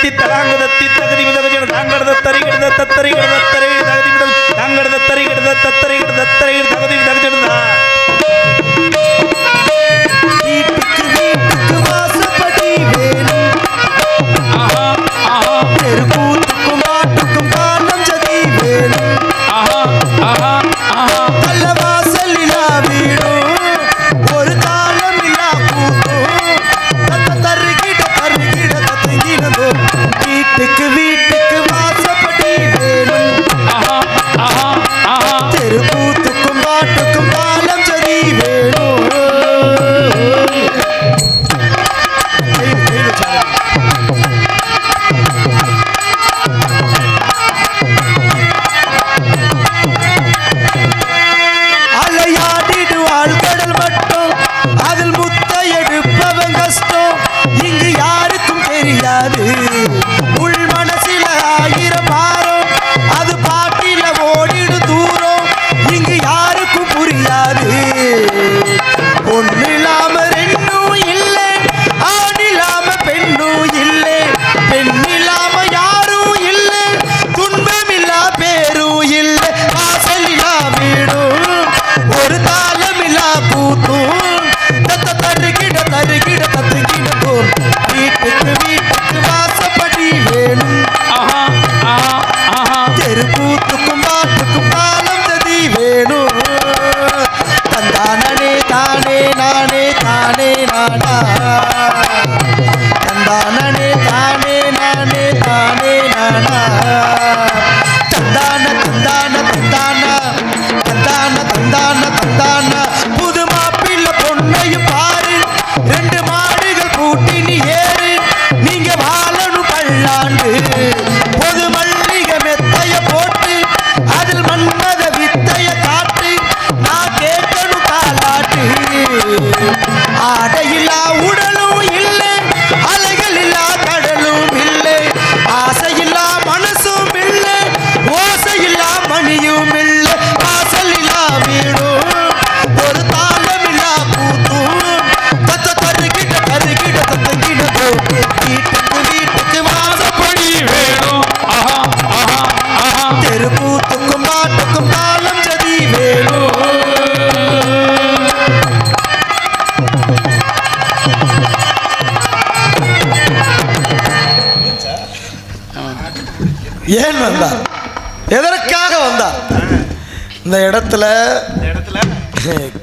தத்தி தலாங்கதத்தி தகுதி மிதகஜன தாங்கடத தரிகிடத தத்தரிகிடத தரை தகுதி மிதம் தாங்கடத தரிகிடத தத்தரிகிடத தரை தகுதி மிதகஜன வீட்டுக்கு வீட்டுக்கு வாசப்படி வேணும் தெருக்கூத்துக்கும் மாட்டுக்கும் காரணம் சதி வேணும் நல்ல வாசலிலா வீடும் ஒரு தாளம் இல்லா கூத்தும் தருகிட தருகிட தத்துங்கினதோ வீட்டுக்கு வீட்டுக்கு வாசப்படி வேணும் தெருக்கூத்துக்கும் மாட்டுக்கும் காரணம் சதி வேணும் அலையாடிடுவாள் கடல் மட்டும் அதில் முத்த எடுப்பவன் கஷ்டம் இங்கு யாருக்கும் தெரியாது உள் மனசில 1000 பாரம் அது பாட்டில ஓடிடு தூரம் இங்கு யாருக்கும் புரியாது ஒன்னில்லாம ரெண்டும் இல்லை ஆணில்லாம பெண்ணும் இல்லை பெண்ணில்லாம யாரும் இல்லை துன்பமில்லா பேரும் இல்லை வாசலில்லா வீடும் ஒரு தாளமில்லா கூத்தும் தருகிட தருகிட தத்துங்கிடும் வீட்டுக்கு வீட்டுக்கு வாசப்படி வேணும் தெருக்கூத்துக்கும் மாட்டுக்கும் தாளம் சதி வேணும் தந்தானே தானே நானே தானே நானா தந்தானே தானே நானே தானே நானா தந்தான தந்தான தந்தான தந்தான தந்தான தந்தான புது மாப்பிள்ள பொண்ணையும் பாரு 2 மாடுகள் கூட்டி நீ ஏறு நீங்க வாழணும் பல்லாண்டு பொது மல்லிகை மெத்தைய போட்டு அதில் மன்மத வித்தைய காட்டு நான் கேட்கணும் தாலாட்டு ஆடையில்லா உடலும் இல்லை அலைகள் இல்லா கடலும் இல்லை ஆசையில்லா மனசும் இல்லை ஓசையில்லா மணியும் இல்லை வாசலில்லா வீடும் ஒரு தாளமில்லா கூத்தும் தருகிட தருகிட தத்தங்கிடதோ வீட்டுக்கு வீட்டுக்கு வாசப்படி வேணும் தெருக்கூத்துக்கும் மாட்டுக்கும் தாளம் சதி வேணும் ஏன் வந்தார் எதற்காக வந்தார் இந்த இடத்துல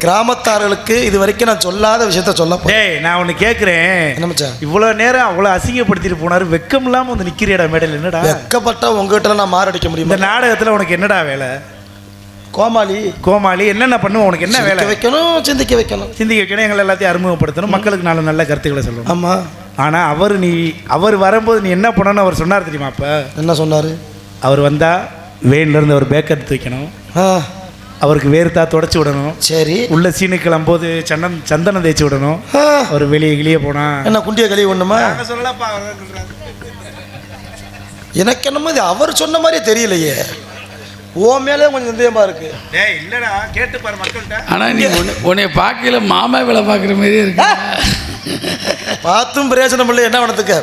கிராமத்தார்களுக்கு இது வரைக்கும் நான் சொல்லாத விஷயத்த சொல்ல டேய் நான் ஒன்று கேட்குறேன் என்ன மச்சான் இவ்வளோ நேரம் அவ்வளோ அசிங்கப்படுத்திட்டு போனார் வெக்கம் இல்லாமல் வந்து நிற்கிறியடா மேடையில் என்னடா வெக்கப்பட்ட உங்ககிட்ட நான் மாரடிக்க முடியும் இந்த நாடகத்தில் உனக்கு என்னடா வேலை கோமாளி கோமாளி என்னென்ன பண்ணுவோம் உனக்கு என்ன வேலை வைக்கணும் சிந்திக்க வைக்கணும் சிந்திக்க வைக்கணும் எங்களை எல்லாத்தையும் அறிமுகப்படுத்தணும் மக்களுக்கு நல்ல நல்ல கருத்துக்களை சொல்லணும் ஆமாம் ஆனால் அவர் வரும்போது நீ என்ன பண்ணணும்னு அவர் சொன்னார் தெரியுமா அப்போ என்ன சொன்னார் அவர் வந்தால் வேன்லேருந்து அவர் பேக் எடுத்து வைக்கணும் அவருக்கு வேர்த்தா தொடச்சி விடணும் சரி உள்ள சீனு கிளம்போது சந்தனம் தேய்ச்சி விடணும் அவர் வெளியே போனா என்ன குண்டிய கழுவி ஒண்ணுமா எனக்கு என்னமோ இது அவர் சொன்ன மாதிரியே தெரியலையே ஓ மேலே கொஞ்சம் சந்தேகமா இருக்கு இல்லடா கேட்டு பாரு மக்கள்கிட்ட ஆனா நீ உன்னை பார்க்கல மாமா வேலை பார்க்குற மாதிரியே இருக்கு பார்த்தும் பிரயோஜனம் இல்லை என்ன பண்ணதுக்கு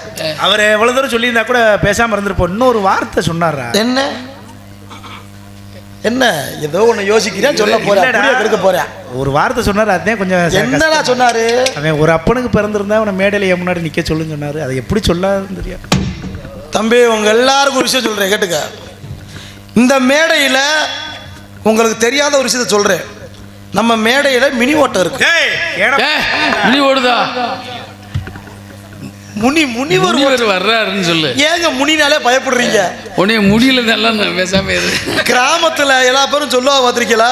அவர் எவ்வளவு தூரம் சொல்லியிருந்தா கூட பேசாம இருந்திருப்போம் இன்னொரு வார்த்தை சொன்னாரா என்ன ஏதோ ஒன்று யோசிக்கிறேன் சொல்ல போறேன் போறேன் ஒரு வார்த்தை சொன்னார் அதே கொஞ்சம் என்னடா சொன்னாரு அவன் ஒரு அப்பனுக்கு பிறந்திருந்தா அவனை மேடையில முன்னாடி நிற்க சொல்லுன்னு சொன்னாரு அதை எப்படி சொல்லாதுன்னு தெரியாது தம்பி உங்க எல்லாருக்கும் ஒரு விஷயம் சொல்றேன் கேட்டுக்க இந்த மேடையில உங்களுக்கு தெரியாத ஒரு விஷயத்த சொல்றேன் நம்ம மேடையில மினி ஓட்டம் இருக்கு மினி ஓடுதா முனிவர் வர்றாருன்னு சொல்லு ஏங்க முனினாலே பயப்படுறீங்க உன்னைய முடியல நல்லா பேசாம கிராமத்துல எல்லா பேரும் சொல்லுவா பார்த்திருக்கீங்களா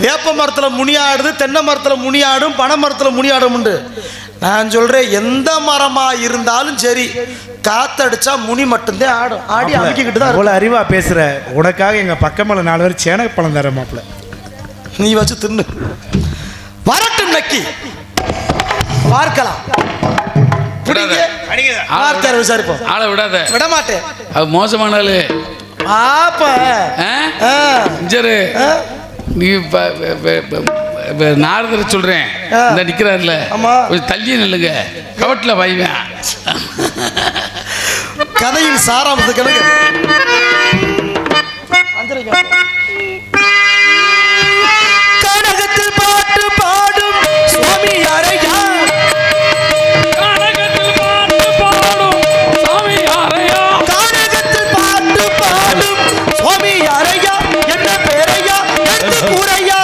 வேப்ப மரத்துல முனியாடுது தென்னை மரத்துல முனியாடும் பனை மரத்துல முனியாடும் உண்டு நான் சொல்றேன் எந்த மரமா இருந்தாலும் சரி காத்தடிச்சா முனி மட்டும்தான் ஆடும் ஆடி அமைக்கிட்டு தான் அவ்வளவு அறிவா பேசுற உனக்காக எங்க பக்கமல 4 பேர் சேனை பழம் தர மாப்பிள்ள நீ வச்சு தின்னு வரட்டும் நக்கி பார்க்கலாம் விசாரிப்போம் ஆளை விடாத விட மாட்டேன் அது மோசமானாலே நீ நாரதரை சொல்றேன் இந்த நிக்கிறாருல கொஞ்சம் தள்ளியே நில்லுங்க கவட்டில் வைவேன் கதையின் சாராம்சத்துக்கு கனகத்தில் பாட்டு பாடும் சுவாமி யாரையா கனகத்தில் பாட்டு பாடும் சாமி யாரையா கனகத்தில் பாட்டு பாடும் சுவாமி யாரையா என்ன பேரையா என்ன கூரையா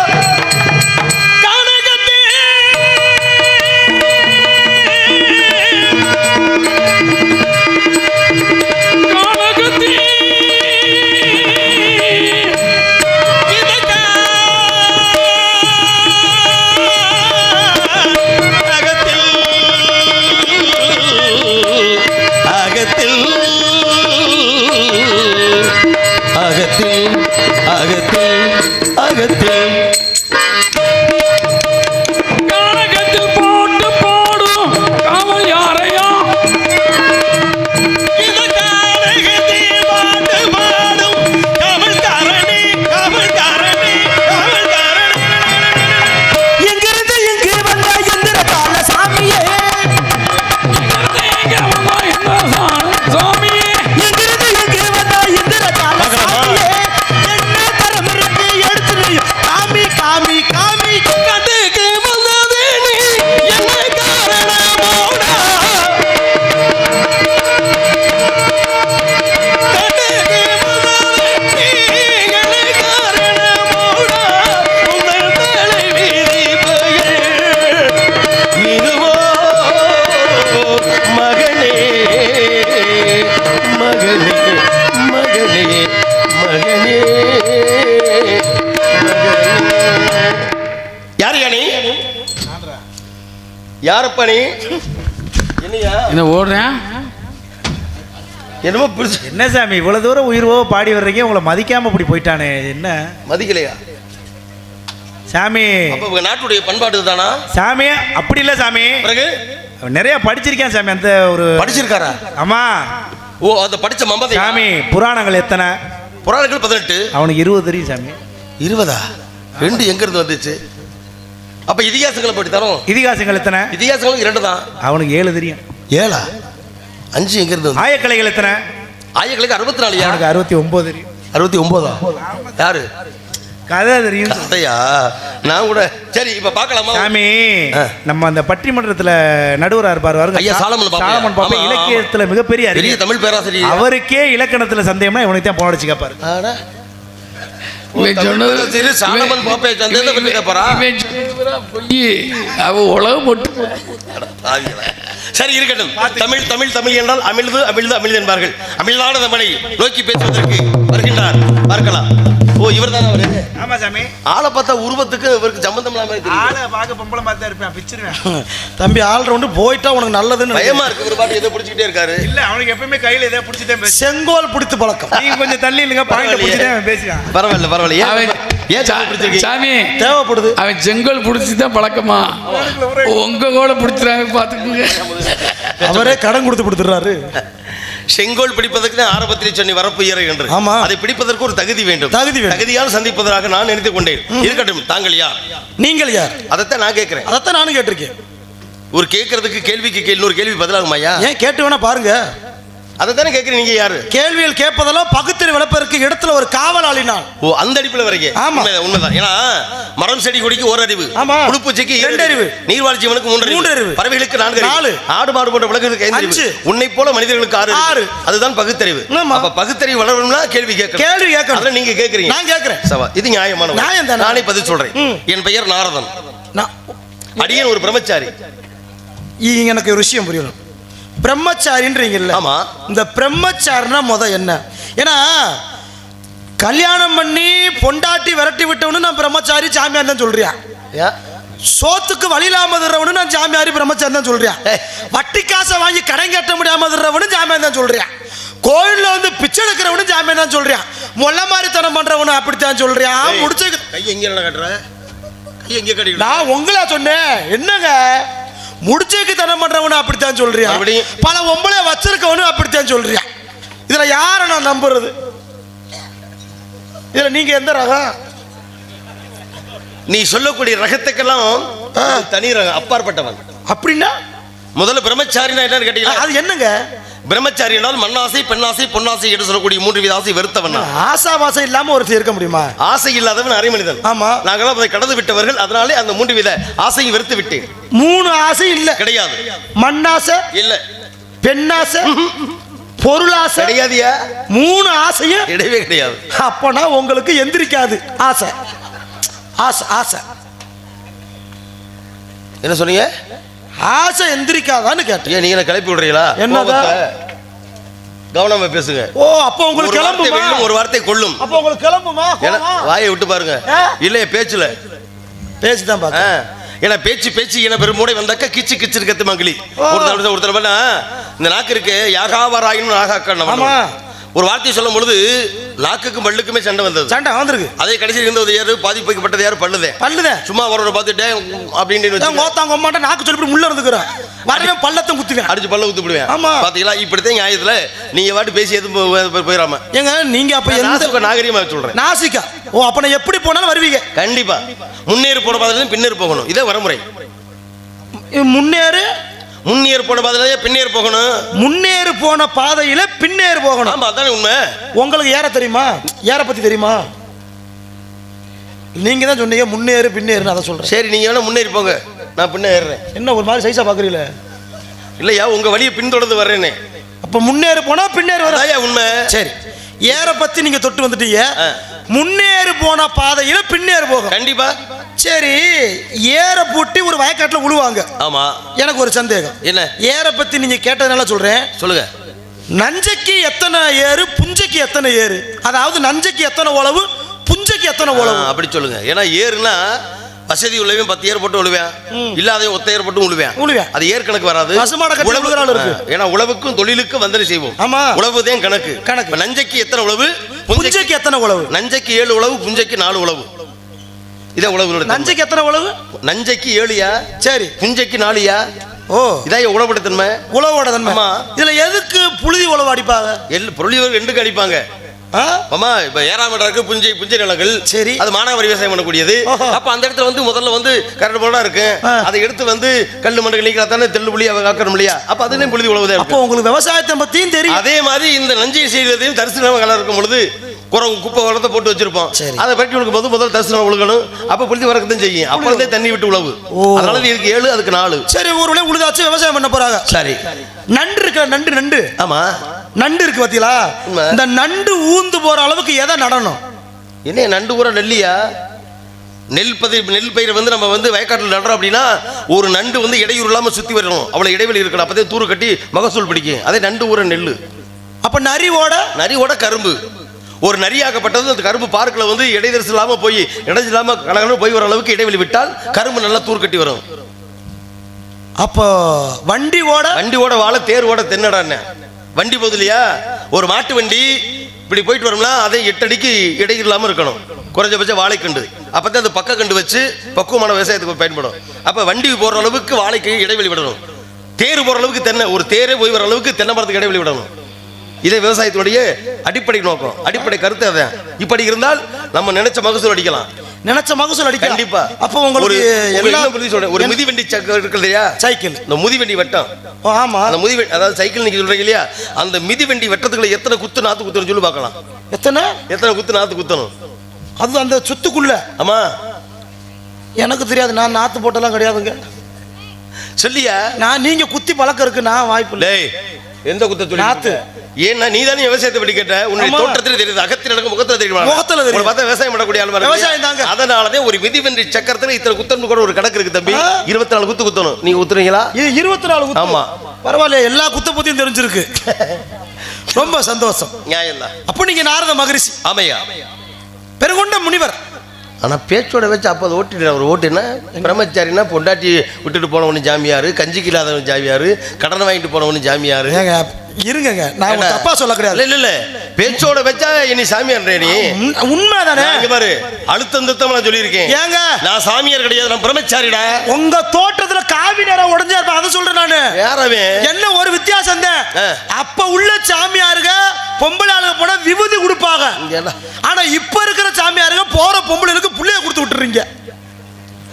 கனகத்தில் பாட்டு பாடும் காவல் யாரையா எங்கிருந்து எங்கு வந்த எந்திர கால சாமியே சாமியே எங்கிருந்து எங்கு வந்த எந்திர கால சாமியே என்ன தரம் இருக்கு எடுத்துரு காமி காமி காமி கட்டுக்கு வந்ததே நீ என்ன காரணமோடா கட்டுக்கு வந்ததே நீ என்ன காரணமோடா உங்கள் தலை வீதி பகல் இதுவோ மகனே மகனே மகனே மகனே யார் யானி யாரப்பா நீ என்னையா என்ன ஓடுறேன் என்னமோ புரிச்சு என்ன சாமி இவ்வளவு தூரம் உயிர்வோ பாடி வர்றீங்க, உங்களை மதிக்காம இப்படி போயிட்டானே என்ன மதிக்கலையா சாமி? அப்ப உங்க நாட்டுடைய பண்பாடு தானா சாமி அப்படி இல்ல சாமி, பிறகு அவன் நிறைய படிச்சிருக்கேன் சாமி. அந்த ஒரு படிச்சிருக்காரா? ஆமா ஓ அந்த படிச்ச மம்பதை சாமி. புராணங்கள் எத்தனை? புராணங்கள் 18. அவனுக்கு 20 தெரியும் சாமி. 20? 2 எங்க இருந்து வந்துச்சு? அப்ப இதிகாசங்களை படி தரோம். இதிகாசங்கள் எத்தனை? இதிகாசங்களும் 2 தான். அவனுக்கு 7 தெரியும். 7? 5 எங்க இருந்து? ஆயக்கலைகள் எத்தனை? ஆயக்கலைக்கு 64. அவனுக்கு 69 தெரியும். 69? யாரு? கதை தெரியும். கதையா? நான் கூட சரி இப்ப பார்க்கலாமா சாமி? நம்ம அந்த பட்டிமன்றத்துல நடுவரா இருப்பார் ஐயா சாலமன் சாலமன் பாப்பா, இலக்கியத்துல மிகப்பெரிய பெரிய தமிழ் பேராசிரியர். அவருக்கே இலக்கணத்துல சந்தேகம்னா இவனுக்கு தான் போன அடிச்சு கேட்பாரு. சாலமன் பாப்பா சந்தேகத்தை பத்தி கேட்பாரா? அவ உலகம் போட்டு சரி இருக்கட்டும். தமிழ் தமிழ் தமிழ் என்றால் அமிழ்து அமிழ்து அமிழ்து என்பார்கள். அமிழ்தான தமிழை நோக்கி பேசுவதற்கு வருகின்றார். பார்க்கலாம். ஓ இவர் தான் அவரு? ஆமா சாமி. ஆளை பார்த்தா உருவத்துக்கு இவருக்கு சம்பந்தம் இல்லாம இருக்கு. ஆளை பார்க்க பொம்பளை மாதிரி இருப்பேன், பிச்சிருவேன். தம்பி ஆள் ரவுண்டு போயிட்டா உனக்கு நல்லதுன்னு பயமா இருக்கு. ஒரு பாட்டு ஏதோ பிடிச்சிக்கிட்டே இருக்காரு. இல்ல அவனுக்கு எப்பவுமே கையில ஏதோ பிடிச்சிட்டே பேசு. செங்கோல் பிடித்து பழக்கம். நீங்க கொஞ்சம் தள்ளி இல்லங்க, பாயிண்ட் பிடிச்சிட்டே பேசுறான். பரவாயில்ல பரவாயில்ல. ஏன் சாமி தேவைப்படுது. அவன் செங்கோல் பிடிச்சிதான் பழக்கமா? உங்க கூட பிடிச்சிறாங்க பாத்துக்கோங்க. அவரே கடன் கொடுத்து கொடுத்துறாரு. செங்கோல் பிடிப்பதற்கு ஆரம்பத்திலே சொன்னி வரப்பு ஏற என்று. ஆமா, அதை பிடிப்பதற்கு ஒரு தகுதி வேண்டும். தகுதியால் சந்திப்பதற்காக நான் நினைத்துக் கொண்டேன். இருக்கட்டும், தாங்கள் யார்? நீங்கள் யார்? அதைத்தான் நான் கேட்கிறேன். அதைத்தான் நானும் கேட்டிருக்கேன். ஒரு கேட்கறதுக்கு கேள்விக்கு கேள்வி ஒரு கேள்வி பதிலாகும் ஐயா. ஏன் கேட்டு வேணா பாருங்க. அதைத்தானே கேட்கிறேன். நீங்க யாரு? கேள்விகள் கேட்பதெல்லாம் பகுத்தறி வளர்ப்பதற்கு இடத்துல ஒரு காவலாளி நான். ஓ அந்த அடிப்புல வரைக்கும். ஆமா உண்மைதான். ஏன்னா மரம் செடி கொடிக்கு ஒரு அறிவு, புழுப்பூச்சிக்கு 2 அறிவு, நீர்வாழ் ஜீவனுக்கு 3 அறிவு, பறவைகளுக்கு 4, ஆடு மாடு போன்ற விலங்குகளுக்கு 5 அறிவு, உன்னை போல மனிதர்களுக்கு 6. அதுதான் பகுத்தறிவு. அப்ப பகுத்தறிவு வளரணும்னா கேள்வி கேட்கணும். கேள்வி கேட்கணும். அதனால நீங்க கேட்கறீங்க, நான் கேட்கிறேன். சவா இது நியாயமான நியாயம் தான். நானே பதில் சொல்றேன். என் பெயர் நாரதன். அடியேன் ஒரு பிரம்மச்சாரி. எனக்கு ஒரு விஷயம் புரியணும். பிரம்மச்சாரின்றீங்கல்ல? ஆமா. இந்த பிரம்மச்சாரினா என்ன? ஏன்னா கல்யாணம் பண்ணி பொண்டாட்டி விரட்டி விட்டவனு நான் பிரம்மச்சாரி சாமியார் தான் சொல்றியா? சோத்துக்கு வழி இல்லாம தர்றவனு நான் சாமியாரி பிரம்மச்சாரி தான் சொல்றியா? வட்டி காசை வாங்கி கடன் கட்ட முடியாம தர்றவனு சாமியார் தான் சொல்றியா? கோயில்ல வந்து பிச்சை எடுக்கிறவனு சாமியார் தான் சொல்றியா? மொல்ல மாதிரி தனம் பண்றவனு அப்படித்தான் சொல்றியா? முடிச்சு கை எங்க கட்டுற? கை எங்க கட்டி? நான் உங்களா சொன்னேன். என்னங்க முடிச்சுக்கு தனம் பண்றவனு அப்படித்தான் சொல்றியா? பல ஒம்பளை வச்சிருக்கவனு அப்படித்தான் சொல்றியா? இதுல யார நான் நம்புறது? இதுல நீங்க எந்த ரகம்? நீ சொல்லக்கூடிய ரகத்துக்கெல்லாம் தனி ரகம், அப்பாற்பட்டவன். அப்படின்னா முதல்ல பிரம்மச்சாரினா என்னன்னு கேட்டீங்களா? அது என்னங்க? பிரம்மச்சாரி என்றால் மண்ணாசை, பெண்ணாசை, பொன்னாசை என்று சொல்லக்கூடிய 3 வித ஆசை வெறுத்தவன். ஆசாவாசம் இல்லாம ஒரு இருக்க முடியுமா? ஆசை இல்லாதவன் அரை மனிதன். ஆமா, நாங்களாம் அதை கடந்து விட்டவர்கள். அதனாலே அந்த 3 வித ஆசையும் வெறுத்து விட்டேன். 3 ஆசை இல்ல, கிடையாது. மண்ணாசை இல்ல, பெண்ணாசை, பொருளாசை கிடையாதியா? 3 ஆசையும் கிடையவே கிடையாது. அப்பனா உங்களுக்கு எந்திரிக்காது ஆசை. ஆசை ஆசை என்ன சொன்னீங்க? ஆசை எந்திரிக்காதான்னு கேட்டேன். ஏன் நீங்க கிளப்பி விடுறீங்களா? என்னதா? கவனமா பேசுங்க. ஓ, அப்போ உங்களுக்கு கிளம்புமா? ஒரு வார்த்தை கொள்ளும். அப்போ உங்களுக்கு கிளம்புமா? வாயை விட்டு பாருங்க. இல்லையே பேச்சுல பேசிதான் பாக்க. ஏன்னா பேச்சு என பெருமூடை வந்தாக்க கிச்சு கிச்சு கத்து மங்களி. ஒரு தடவை இந்த நாக்கு இருக்கு, யாகாவராயினும் நாகாக்க. ஒரு வார்த்தையை சொல்லும் பொழுது நாக்குக்கும் பல்லுக்குமே சண்டை வந்தது. சண்டை வந்திருக்கு. அதே கடைசியில் இருந்தது யாரு? பாதிப்பட்டது யாரு? பல்லுதே. சும்மா ஒரு பார்த்துட்டே அப்படின்னு மோத்தாங்க மாட்டா நாக்கு சொல்லி உள்ள இருந்துக்கிறேன். வரவே பள்ளத்தை குத்துவேன், அடிச்சு பல்ல குத்து விடுவேன். ஆமா, பாத்தீங்களா? இப்படித்தான் நியாயத்துல நீங்க வாட்டு பேசி எதுவும் போயிடாம. ஏங்க நீங்க அப்ப எந்த நாகரிகமா சொல்றேன்? நாசிக்கா. ஓ, அப்ப நான் எப்படி போனாலும் வருவீங்க? கண்டிப்பா. முன்னேறு போன பாதையில பின்னேறு போகணும். இதே வரமுறை. முன்னேறு போன பாதையில பின்னேறு போகணும். முன்னேறு போன பாதையில பின்னேறு போகணும். ஆமா, அதானே உண்மை. உங்களுக்கு ஏற தெரியுமா? ஏற பத்தி தெரியுமா? நீங்க தான் சொன்னீங்க முன்னேறு பின்னேறு. அதை சொல்றேன். சரி, நீங்க வேணா முன்னேறி போங்க, நான் பின்ன ஏறுறேன். என்ன ஒரு மாதிரி சைஸா பாக்குறீங்கள? இல்லையா, உங்க வழியை பின்தொடர்ந்து வர்றேனே. அப்ப முன்னேறு போனா பின்னேறு வர உண்மை. சரி, ஏற பத்தி நீங்க தொட்டு வந்துட்டீங்க. முன்னேறு போன பாதையில பின்னேறு போகும். கண்டிப்பா. சரி, ஏற பூட்டி ஒரு வயக்காட்டுல விழுவாங்க. ஆமா, எனக்கு ஒரு சந்தேகம். என்ன? ஏற பத்தி நீங்க கேட்டதுனால சொல்றேன், சொல்லுங்க. நஞ்சைக்கு எத்தனை ஏறு, புஞ்சைக்கு எத்தனை ஏறு? அதாவது நஞ்சைக்கு எத்தனை உழவு, புஞ்சைக்கு எத்தனை உழவு? அப்படி சொல்லுங்க. ஏன்னா ஏறுனா வசதி உள்ளவன் 10 ஏர் போட்டு விழுவேன், இல்லாத ஒத்த ஏர் போட்டு விழுவேன். அது ஏர் கணக்கு வராது. ஏன்னா உழவுக்கும் தொழிலுக்கும் வந்தனை செய்வோம். ஆமா, உழவுதான் கணக்கு. நஞ்சைக்கு எத்தனை உழவு, புஞ்சைக்கு எத்தனை உழவு? நஞ்சைக்கு 7 உழவு, புஞ்சைக்கு 4 உழவு. இத உழவு. நஞ்சைக்கு எத்தனை உழவு? நஞ்சைக்கு 7யா? சரி, புஞ்சைக்கு 4யா? ஓ, இதான் உழவோட தன்மை. உழவோட தன்மை. இதுல எதுக்கு புழுதி உழவு அடிப்பாங்க? புழுதி 2க்கு அடிப்பாங்க. ஆமா, இப்ப ஏறாம புஞ்சை நிலங்கள். சரி, அது மானாவாரி விவசாயம் பண்ணக்கூடியது. அப்ப அந்த இடத்துல முதல்ல கரடு போடா இருக்கு. அதை எடுத்து கல்லு மண்டை நீக்கத்தானே தெல்லு புளி ஆக்கணும் இல்லையா? அப்ப அதுலயும் புழுதி உழவுதான். அப்போ உங்களுக்கு விவசாயத்தை பத்தியும் தெரியும். அதே மாதிரி இந்த நஞ்சை செய்வதையும் தரிசனம் கலர் இருக்கும் பொழுது குப்பை வளத்தை போட்டு வச்சிருப்போம். அதை பற்றி உனக்கு முதல் தரிசனம் உழுகணும். அப்ப புழுதி வரக்கத்தான் செய்யும். அப்புறம் தண்ணி விட்டு உழவு. அதனால இதுக்கு 7, அதுக்கு 4. சரி, ஒரு உழுதாச்சு விவசாயம் பண்ண போறாங்க. சரி, நண்டு இருக்கு. நண்டு. ஆமா, நண்டு இருக்கு. பாத்தீங்களா? இந்த நண்டு ஊந்து போற அளவுக்கு எதை நடணும்? என்ன நண்டு ஊற நெல்லியா? நெல் பயிரை நம்ம வயக்காட்டில் நடுறோம் அப்படின்னா ஒரு நண்டு இடையூறு இல்லாம சுத்தி வரணும். அவ்வளவு இடைவெளி இருக்கணும். அப்பதே தூரு கட்டி மகசூல் பிடிக்கும். அதே நண்டு ஊற நெல். அப்ப நரிவோட கரும்பு. ஒரு நரியாகப்பட்டது அந்த கரும்பு பார்க்கல இடைதரிசு இல்லாம போய் இடைஞ்சில்லாம கணக்கு போய் வர அளவுக்கு இடைவெளி விட்டால் கரும்பு நல்லா தூர் கட்டி வரும். அப்போ வண்டியோட வாழ தேரோட தென்னடா. வண்டி போகுது இல்லையா? ஒரு மாட்டு வண்டி இப்படி போயிட்டு வரோம்னா அதை 8 அடிக்கு இடை இல்லாம இருக்கணும். குறைஞ்சபட்சம் வாழைக்கண்டு. அப்பதான் அந்த பக்க கண்டு வச்சு பக்குவமான விவசாயத்துக்கு பயன்படும். அப்ப வண்டி போற அளவுக்கு வாழைக்கு இடைவெளி விடணும். தேர் போற அளவுக்கு தென்னை, ஒரு தேரே போய் வர அளவுக்கு தென்னை மரத்துக்கு இடைவெளி விடணும். இதே விவசாயத்தினுடைய அடிப்படை நோக்கம், அடிப்படை கருத்து அதான். இப்படி இருந்தால் நம்ம நினைச்ச மகசூல் அடிக்கலாம். கண்டிப்பா. அப்போ உங்களுக்கு ஒரு மிதிவண்டி இருக்கு இல்லையா? சைக்கிள். இந்த முதிவண்டி வெட்டம். ஆமா, அந்த முதிவண்டி, அதாவது சைக்கிள் நீங்க சொல்றீங்க இல்லையா? அந்த மிதிவண்டி வெட்டத்துக்குள்ள எத்தனை குத்து நாத்து குத்தணும் சொல்லி பார்க்கலாம். எத்தனை குத்து நாத்து குத்தணும்? அது அந்த சுத்துக்குள்ள. ஆமா, எனக்கு தெரியாது, நான் நாத்து போட்டெல்லாம் கிடையாதுங்க. சொல்லியா? நீங்க குத்தி பழக்கம் இருக்கு, நான் வாய்ப்பு இல்லை. எந்த குத்த சொல்லி? நாத்து. ஏன்னா நீ தானே விவசாயத்தை பற்றி கேட்ட. உன்னுடைய தோட்டத்தில் தெரியுது, அகத்தில் நடக்கும், முகத்தில் தெரியுமா? பார்த்தா விவசாயம் பண்ணக்கூடிய ஆள் விவசாயம் தாங்க. அதனாலதான் ஒரு மிதிவண்டி சக்கரத்தில் இத்தனை குத்தணும் கூட ஒரு கணக்கு இருக்கு தம்பி. 24 குத்து குத்தணும். நீங்க குத்துறீங்களா? இது 24 குத்து. ஆமா, பரவாயில்ல, எல்லா குத்த பத்தியும் தெரிஞ்சிருக்கு. ரொம்ப சந்தோஷம். நியாயம் தான். அப்ப நீங்க நாரத மகரிஷி. ஆமையா, பெருங்கொண்ட முனிவர். ஆனா பேச்சோட வச்சு அப்போ அதை ஓட்டிட்டு அவர் ஓட்டுனா பிரம்மச்சாரினா பொண்டாட்டி விட்டுட்டு போனவனு ஜாமியாரு, கஞ்சிக்கு இல்லாதவன் ஜாமியாரு, கடனை வாங்கிட்டு போனவனு ஜாமியாரு. இருங்க, நான் தப்பா சொல்ல கிடையாது. இல்ல பேச்சோட வச்சா இனி சாமியார் நீ. உண்மைதானே? பாரு, அழுத்தம் திருத்தம் சொல்லியிருக்கேன். ஏங்க, நான் சாமியார் கிடையாது, நான் பிரம்மச்சாரிடா. உங்க தோட்டத்துல காவி நேரம் உடஞ்சா இருப்ப, அதை சொல்றேன் நானு. யாரவே என்ன ஒரு வித்தியாசம் தான். அப்ப உள்ள சாமியாருங்க பொம்பளை ஆளுங்க போனா விபூதி கொடுப்பாங்க. ஆனா இப்ப இருக்கிற சாமியாருங்க போற பொம்பளைகளுக்கு புள்ளைய கொடுத்து விட்டுறீங்க.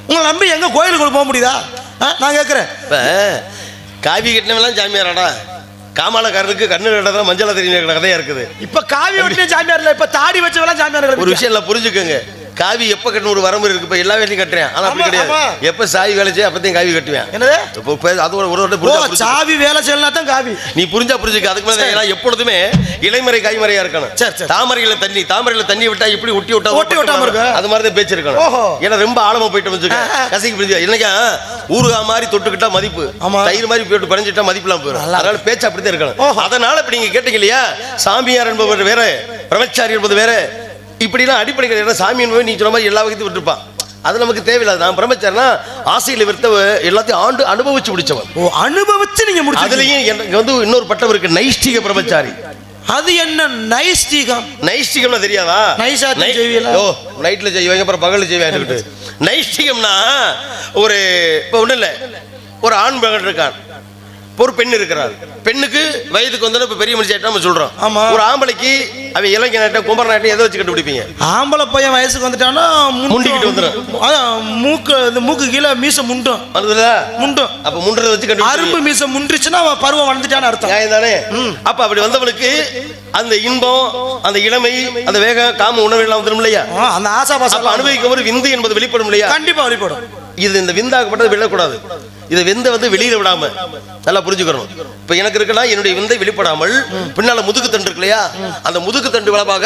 உங்களை நம்பி எங்க கோயிலுக்கு போக முடியுதா? நான் கேட்கிறேன். காவி கட்டினவெல்லாம் சாமியாராடா? காமாலக்காரனுக்கு கண்ணு கட்டதான் மஞ்சளா தெரியுற கதையா இருக்குது. இப்ப காவி வெட்டின சாமியார் இல்ல, இப்ப தாடி வச்சவெல்லாம் சாமியார். ஒரு விஷயம் எல்லாம் புரிஞ்சுக்கோங்க, காவி எப்ப கட்டணும் ஒரு வரம்பு இருக்கு. இப்ப எல்லா வேலையும் கட்டுறேன், ஆனா அப்படி கிடையாது. எப்ப சாவி வேலை செய்ய அப்பத்தையும் காவி கட்டுவேன். என்னது அது ஒரு சாவி வேலை செய்யலாம் தான் காவி. நீ புரிஞ்சா புரிஞ்சுக்க. அதுக்கு மேல எப்பொழுதுமே இலைமறை காய்மறையா இருக்கணும். தாமரையில தண்ணி விட்டா இப்படி ஒட்டி விட்டாம இருக்கு, அது மாதிரி தான் பேச்சு இருக்கணும். ஏன்னா ரொம்ப ஆழமா போயிட்டு வச்சுக்க கசைக்கு புரிஞ்சு. என்னைக்கா ஊறுகா மாதிரி தொட்டுக்கிட்டா மதிப்பு, தயிர் மாதிரி போட்டு பறிஞ்சிட்டா மதிப்புலாம் போயிடும். அதனால பேச்சு அப்படித்தான் இருக்கணும். அதனால இப்ப நீங்க கேட்டீங்க இல்லையா, சாமியார் என்பவர் வேற, பிரம்மச்சாரி என்பது வேற, இப்படிலாம் அடிப்படைகள் சாமி என்பது நீ சொன்ன மாதிரி எல்லா வகையும் விட்டுருப்பான். அது நமக்கு தேவையில்லாது. நான் பிரம்மச்சாரினா ஆசையில் விருத்த எல்லாத்தையும் ஆண்டு அனுபவிச்சு முடிச்சவன். அனுபவிச்சு நீங்க முடிச்சு. அதுலயும் எனக்கு வந்து இன்னொரு பட்டம் இருக்கு, நைஷ்டிக பிரம்மச்சாரி. அது என்ன நைஷ்டிகம்? நைஷ்டிகம்னா தெரியாதா? நைட்ல செய்வாங்க, அப்புறம் பகல்ல செய்வாங்க. நைஷ்டிகம்னா ஒரு இப்ப ஒண்ணு இல்ல, ஒரு ஆண் மகன் இருக்கான், ஒரு பெண் இருக்கிறார். பெண்ணுக்கு வயதுக்கு வந்தோம், இப்ப பெரிய மனுஷன் நம்ம சொல்றோம். ஒரு ஆம்பளைக்கு அவன் இளைஞனாட்ட கும்பரநாட்டம் எதை வச்சு கண்டுபிடிப்பீங்க? ஆம்பளை பையன் வயசுக்கு வந்துட்டானா முண்டிக்கிட்டு வந்துடும். மூக்கு கீழே மீச முண்டும் முண்டும். அப்ப முன்றதை வச்சு கண்டு அரும்பு மீச முன்றுச்சுன்னா அவன் பருவம் வளர்ந்துட்டான்னு அர்த்தம் தானே. அப்ப அப்படி வந்தவனுக்கு அந்த இன்பம், அந்த இளமை, அந்த வேகம், காம உணவு எல்லாம் வந்துடும் இல்லையா? அந்த ஆசாபாசம் அனுபவிக்கும் ஒரு விந்து என்பது வெளிப்படும் இல்லையா? கண்டிப்பா வெளிப்படும். இது இந்த விந்தாகப்பட்டது விழக்கூடாது. இதை விந்தை வந்து வெளியில விடாம நல்லா புரிஞ்சுக்கணும். இப்ப எனக்கு இருக்குன்னா என்னுடைய விந்தை வெளிப்படாமல் பின்னால முதுகு தண்டு இருக்கு இல்லையா, அந்த முதுகு தண்டு வளமாக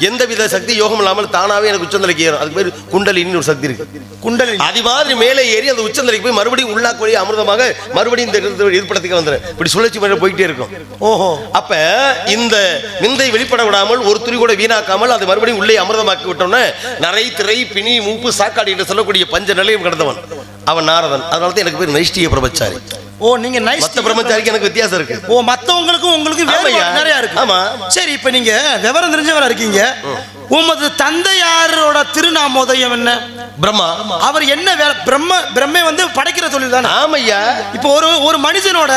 எந்தவித சக்தி யோகம் இல்லாமல் தானாவே எனக்கு உச்சந்தலைக்கு ஏறும். அதுக்கு பேர் குண்டலின்னு ஒரு சக்தி இருக்கு. குண்டலினி அது மாதிரி மேலே ஏறி அந்த உச்சந்தலைக்கு போய் மறுபடியும் உள்ளாக்கு வழி அமிர்தமாக மறுபடியும் இந்த இருப்படத்துக்கு வந்துடும். இப்படி சுழற்சி முறை போயிட்டே இருக்கும். ஓஹோ. அப்ப இந்த விந்தை வெளிப்பட விடாமல் ஒரு துளி கூட வீணாக்காமல் அது மறுபடியும் உள்ளே அமிர்தமாக்கி விட்டோம்னா நரை, திரை, பிணி, மூப்பு, சாக்காடு என்று சொல்லக்கூடிய பஞ்ச நிலையம் கடந்தவன் அவன் நாரதன். அதனால தான் எனக்கு பேர் நைஷ்டிக பிரம்மச்சாரி. ஓ, நீங்க மத்த பிரம்மச்சாரிக்கு எனக்கு வித்தியாசம் இருக்கு. ஓ, மத்தவங்களுக்கும் உங்களுக்கு நிறைய இருக்கு. ஆமா. சரி, இப்ப நீங்க விவரம் தெரிஞ்சவரா இருக்கீங்க. உமது தந்தையாரோட திருநாமோதயம் என்ன? பிரம்மா. அவர் என்ன வேலை? பிரம்மை வந்து படைக்கிற தொழில் தானே? ஆமையா. இப்போ ஒரு மனுஷனோட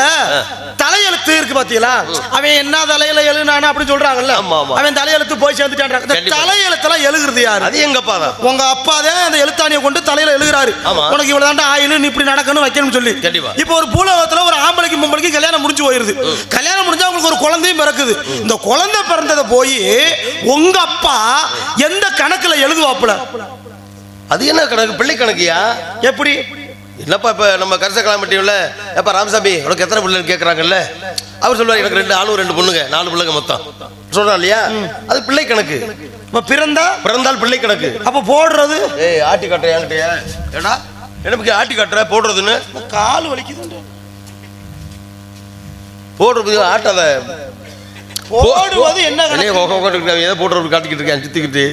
தலையெழுத்து இருக்கு பாத்தீங்களா, அவன் என்ன தலையில எழுனானா அப்படி சொல்றாங்கல்ல, அவன் தலையெழுத்து போய் சேர்ந்துட்டான். தலையெழுத்தெல்லாம் எழுதுறது யாரு? அது எங்க அப்பா தான். உங்க அப்பா தான் அந்த எழுத்தாணியை கொண்டு தலையில எழுதுறாரு. உனக்கு இவ்வளவு தாண்டா ஆயிலு, நீ இப்படி நடக்கணும் வைக்கணும்னு சொல்லி. இப்போ ஒரு பூலோகத்துல ஒரு ஆம்பளைக்கு பொம்பளைக்கு கல்யாணம் முடிஞ்சு போயிருது. கல்யாணம் முடிஞ்சா அவங்களுக்கு ஒரு குழந்தையும் பிறக்குது. இந்த குழந்தை பிறந்ததை போய் உங்க அப்பா எந்த கணக்குல எழுதுவாப்புல? அது என்ன கணக்கு? பிள்ளை கணக்கியா? எப்படி? இல்லப்பா, இப்ப நம்ம கரச கலாமட்டியும்ல, எப்ப ராமசாமி உனக்கு எத்தனை பிள்ளைன்னு கேட்கறாங்கல்ல, அவர் சொல்லுவார் எனக்கு 2 ஆணும் 2 பொண்ணுங்க, 4 பிள்ளைங்க மொத்தம் சொல்றான் இல்லையா? அது பிள்ளை கணக்கு. பிறந்தால் பிள்ளை கணக்கு. அப்ப போடுறது ஆட்டி காட்டுற என்கிட்டயா? ஏடா எனக்கு ஆட்டி காட்டுற போடுறதுன்னு கால் வலிக்குது. போடுறது ஆட்டாத போடுவது என்ன எதை போடுறது காட்டிக்கிட்டு இருக்கேன் சுத்திக்கிட்டு.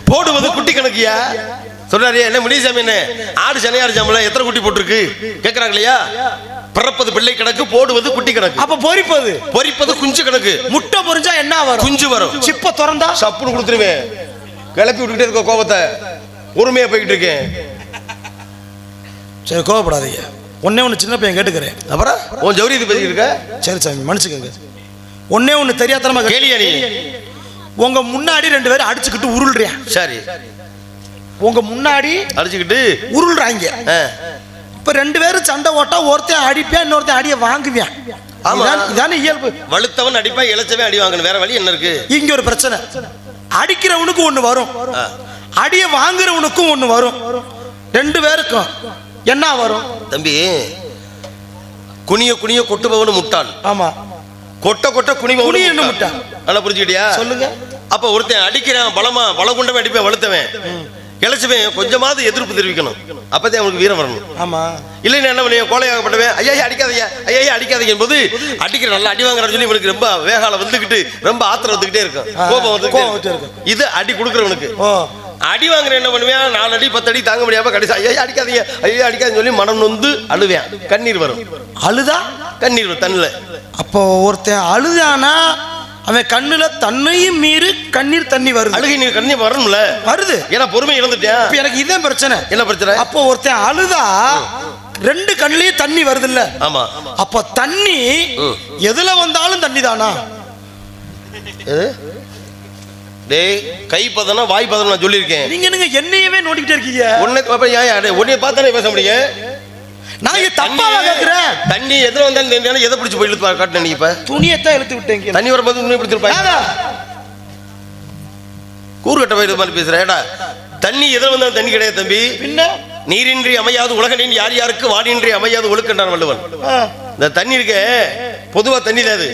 போடுவது குட்டி கணக்கியா? சொல்றாரு என்ன முனிசாமி, என்ன ஆடு சனையாடு சாமல எத்தனை குட்டி போட்டிருக்கு கேட்கறாங்க இல்லையா? பிறப்பது பிள்ளை கணக்கு, போடுவது குட்டி கணக்கு. அப்ப பொரிப்பது குஞ்சு கணக்கு. முட்டை பொரிஞ்சா என்ன வரும்? குஞ்சு வரும். சிப்ப திறந்தா சப்புன்னு கொடுத்துருவேன். கிளப்பி விட்டுக்கிட்டே இருக்க கோபத்தை, உரிமையா போய்கிட்டு இருக்கேன். சரி, கோவப்படாதீங்க. ஒன்னு சின்ன பையன் கேட்டுக்கிறேன். அப்புறம் உன் ஜவுரியத்தை பேசிக்கிட்டு இருக்க. சரி சாமி மன்னிச்சுக்கங்க. ஒன்னு தெரியாதனமா கேளியா? நீ உங்க முன்னாடி 2 பேரும் அடிச்சுக்கிட்டு உருள்றியா? சரி, உங்க முன்னாடி அடிச்சுக்கிட்டு உருள்றாங்க. இப்ப 2 பேரும் சண்டை ஓட்டா ஒருத்தன் அடிப்பேன், இன்னொருத்தன் அடிய வாங்குவேன். இதான இயல்பு. வலுத்தவன் அடிப்பேன், இளைச்சவன் அடி வாங்கணும். வேற வழி என்ன இருக்கு? இங்க ஒரு பிரச்சனை. அடிக்கிறவனுக்கு ஒண்ணு வரும், அடிய வாங்குறவனுக்கும் ஒண்ணு வரும். 2 பேருக்கும் என்ன வரும்? தம்பி, குனிய குனிய கொட்டுபவனு முட்டாள். ஆமா, கொட்ட கொட்ட குனிபவனு முட்டாள். நல்லா புரிஞ்சுக்கிட்டியா? சொல்லுங்க. அப்ப ஒருத்தன் அடிக்கிறான், பலம் கொண்டவன் அடிப்பேன், வலுத்தவன் இளைச்சவன் கொஞ்சமாவது எதிர்ப்பு தெரிவிக்கணும். அப்பதான் அவனுக்கு வீரம் வரணும். ஆமா, இல்லைன்னு என்ன பண்ணி கோலையாகப்பட்டவன் ஐயா அடிக்காதீங்க, ஐயா அடிக்காதீங்க என்பது அடிக்கிற நல்லா அடி வாங்குறான்னு சொல்லி இவனுக்கு ரொம்ப வேகால வந்துகிட்டு ரொம்ப ஆத்திரம் வந்துகிட்டே இருக்கும், கோபம் வந்துகிட்டே இருக்கும். இது அடி கொடுக்குறவனுக்கு. அடி வாங்குற என்ன பண்ணுவேன்? 4 அடி 10 அடி தாங்க முடியாம கடைசி ஐயா அடிக்காதீங்க, ஐயா அடிக்காதுன்னு சொல்லி மனம் நொந்து அழுவேன். கண்ணீர் வரும். அழுதா கண்ணீர் வரும் தண்ணில. அப்போ ஒருத்தன் அழுதானா அவன் கண்ணுல தன்னையும் மீறி கண்ணீர் தண்ணி வருது. அழுகை நீர் கண்ணீர் வரணும்ல? வருது. ஏன்னா பொறுமை இழந்துட்டேன். இப்ப எனக்கு இதே பிரச்சனை. என்ன பிரச்சனை? அப்போ ஒருத்தன் அழுதா 2 கண்ணுலயும் தண்ணி வருது இல்ல? ஆமா. அப்ப தண்ணி எதுல வந்தாலும் தண்ணி தானா? டேய், கை பதனா வாய் பதனா நான் சொல்லியிருக்கேன். நீங்க என்னங்க என்னையவே நோண்டிக்கிட்டே இருக்கீங்க? உன்னை பார்த்தானே பேச முடியும். நான் இங்க தப்பாவா கேக்குறேன்? தண்ணி எதுல வந்தாலும் எதை பிடிச்சி போய் இழுத்து காட்டின நீ இப்ப துணியத்தான் இழுத்து விட்டேங்க. தண்ணி வரும்போது துணி பிடிச்சிருப்பாங்க. கூறுகட்ட வயது மாதிரி பேசுற. ஏடா தண்ணி எதில் வந்தாலும் தண்ணி கிடையாது தம்பி. பின்ன நீரின்றி அமையாது உலகனின் யார் யாருக்கு வாடின்றி அமையாது ஒழுக்கண்டான் வள்ளுவன். இந்த தண்ணி இருக்க பொதுவா தண்ணி தான். அது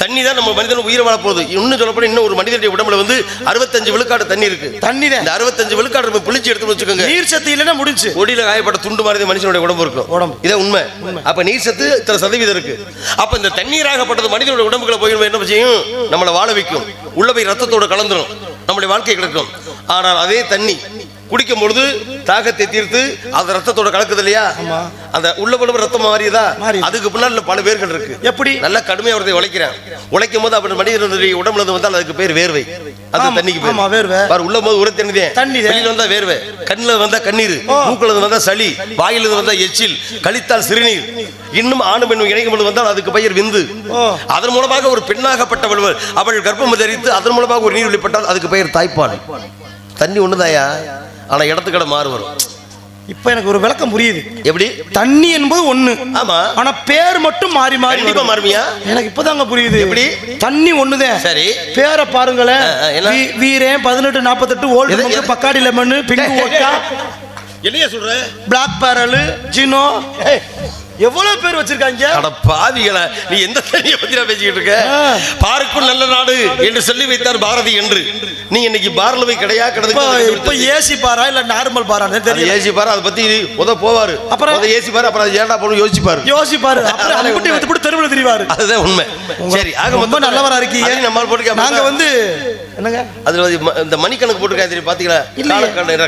தண்ணி தான் நம்ம மனிதன் உயிரை வாழ போகுது. இன்னும் சொல்லப்போனா இன்னும் ஒரு மனிதனுடைய உடம்புல வந்து 65 விழுக்காடு தண்ணி இருக்கு. தண்ணி தான். இந்த 65 விழுக்காடு நம்ம பிழிச்சு எடுத்து வச்சுக்கோங்க. நீர் சத்து இல்லைன்னா முடிஞ்சு. ஒடியில காயப்பட்ட துண்டு மாதிரி மனுஷனுடைய உடம்பு இருக்கும். உடம்பு இதான் உண்மை. அப்ப நீர் சத்து இத்தனை சதவீதம் இருக்கு. அப்ப இந்த தண்ணீராகப்பட்டது மனிதனுடைய உடம்புக்குள்ள போய் என்ன செய்யும்? நம்மளை வாழ வைக்கும். உள்ள போய் ரத்தத்தோட கலந்துரும். நம்முடைய வாழ்க்கை கிடக்கும். ஆனால் அதே தண்ணி குடிக்கும் பொழுது தாகத்தை தீர்த்து அது ரத்தத்தோட கலக்குது இல்லையா? அந்த உள்ள உடம்பு ரத்தம் மாறியதா? அதுக்கு பின்னால பல பேர்கள் இருக்கு. எப்படி நல்ல கடுமையா ஒருத்தை உழைக்கிறேன். உழைக்கும் போது அப்படி மனிதனுடைய உடம்புல இருந்து வந்தால் அதுக்கு பேர் வேர்வை. அது தண்ணிக்கு பேர். உள்ள போது உரை தண்ணி வெளியில வந்தா வேர்வை, கண்ணுல வந்தா கண்ணீர், மூக்குல வந்தா சளி, வாயில வந்தா எச்சில், கழித்தால் சிறுநீர், இன்னும் ஆணு பெண் இணைக்கும் பொழுது வந்தால் அதுக்கு பெயர் விந்து. அதன் மூலமாக ஒரு பெண்ணாகப்பட்டவள் அவள் கர்ப்பம் தரித்து அதன் மூலமாக ஒரு நீர் வெளிப்பட்டால் அதுக்கு பெயர் தாய்ப்பால். தண்ணி ஒண்ணுதாயா, ஆனா இடத்துக்கட மாறு வரும். இப்ப எனக்கு ஒரு விளக்கம் புரியுது. எப்படி? தண்ணி என்பது ஒண்ணு. ஆமா. ஆனா பேர் மட்டும் மாறி மாறி கண்டிப்பா மாறுமியா? எனக்கு இப்பதாங்க புரியுது. எப்படி? தண்ணி ஒண்ணுதான். சரி. பேரை பாருங்களேன். வீரன் 1848 ஓல்டு பக்காடி லெமன் பிங்கு ஓட்டா என்னையா சொல்ற? பிளாக் பேரல் ஜினோ எவ்வளவு பேர் வச்சிருக்காங்க. அட பாவிகளா, நீ எந்த தண்ணியை பத்தி பேசிக்கிட்டு இருக்க? பாருக்குள் நல்ல நாடு என்று சொல்லி வைத்தார் பாரதி என்று. நீ இன்னைக்கு பார்ல போய் கிடையா கிடந்து இப்ப ஏசி பாரா இல்ல நார்மல் பாரா தெரியல. ஏசி பாரா அதை பத்தி போவாரு. அப்புறம் ஏசி பாரு, அப்புறம் ஏன்டா போன யோசிப்பாரு. அப்புறம் அதை விட்டு தெருவில் தெரிவாரு. அதுதான் உண்மை. சரி, ஆக ரொம்ப நல்லவரா இருக்கீங்க. நம்ம போட்டு நாங்க வந்து என்னங்க அதுல இந்த மணி கணக்கு போட்டுருக்காங்க தெரியும் பாத்தீங்களா?